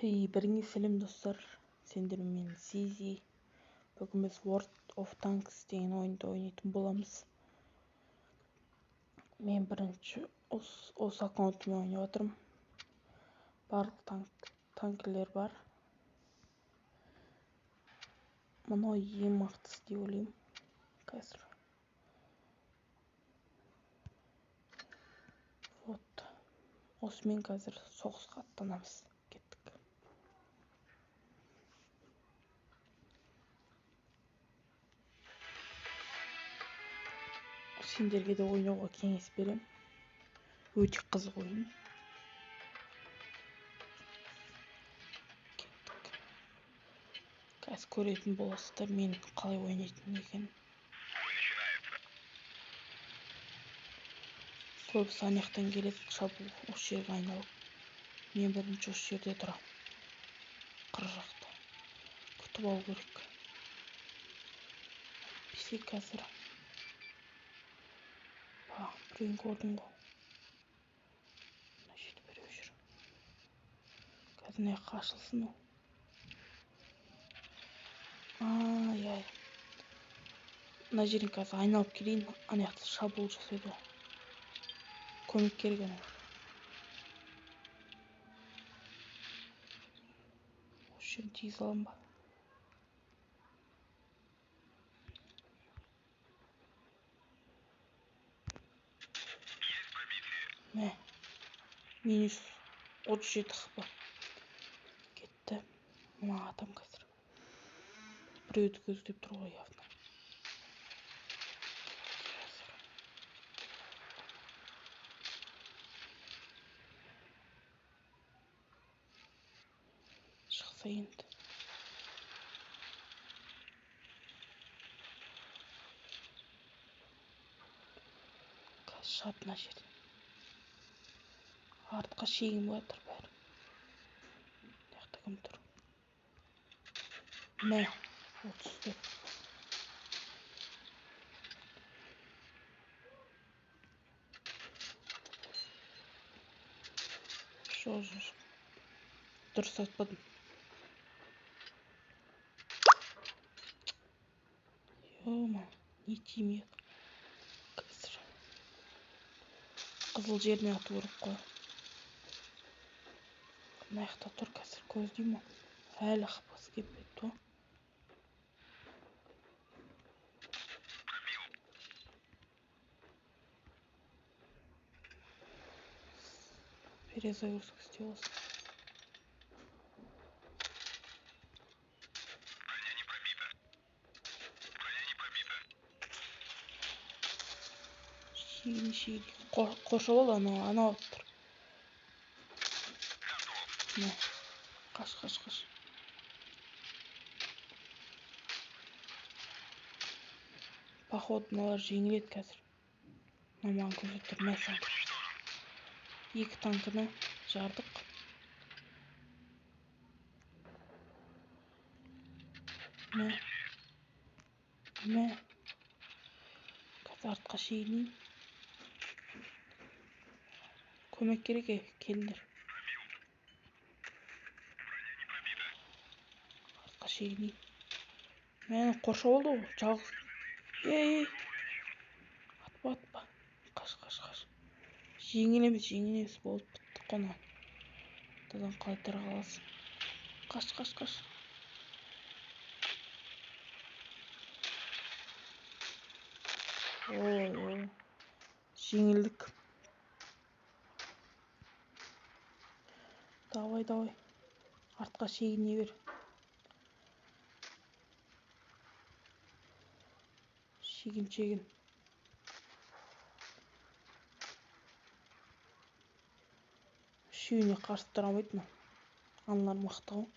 Біріңе сәлем достар, сендермен Сизи. Бүгін біз World of Tanks деген ойынды ойнайтын боламыз. Мен бірінші осы аккаунтыммен ойнап отырмын. Барлық танкілер бар. Мынау ең мықтысы деп ойлаймын. Қазір. Вот. Осымен қазір соғысқа аттанамыз. Кеттік. Сендерге де ойнауға кеңес берем. Өте қызық ойын. Кеттік. Қазір көретін боласыздар мен қалай ойнайтын екен. Көбісі анаяқтан келеді, шабуыл осы жерге айналып. Мен бірінші осы жерде тұрам. Қыр жақта. Күтіп алу керек. Бесе қазір. Біреуін көрдім ғой. Мына жерде біреу жүр. Қазір не қашылсын ол. Ай. Мына жерін қазір айналып келейін. Анаяқта шабуыл жасайды ғой. Көмек керек ана. Осы жерін тез алам ба? Мә. Минус 37 хп. Кетті. Мына атам қазір. Біреуді көздеп тұр ғой явно. Шықса енді. Қазір шығады мына жерден. Артқа шегініп жатыр бәрі. Мынаяқта кім тұр? Мә, 34. Жоқ. Дұрыс атпадым. Йома, не тимейді. Қазір. Қызыл жеріне ату керек қой. Мынаяқта тұр қазір, көздеймін. Әлі қапасы кетпеді ғой. Перезагрузка істеп алсын. Шегін. Қоршап ал, анау тұр. Мә, қаш. Походу, мыналар жеңіледі қазір. Маман көзет тұр, мә сан. 2 танкіні жардық. Мә. Қазір артқа шегінейін. Көмек керек, келдір. Артқа шегінейін. Мәні қоршап алды ғой, жалғыз. Ей. Атпа. Қаш. Жеңіл емес болып бітті қона. Тадан қалай тұра қаласың. Қаш. Ой. Жеңілдік. Давай. Артқа шегіне бер. Шегін. Үшеуіне қарсы тұра алмайды ма? Аналар мықты ғой.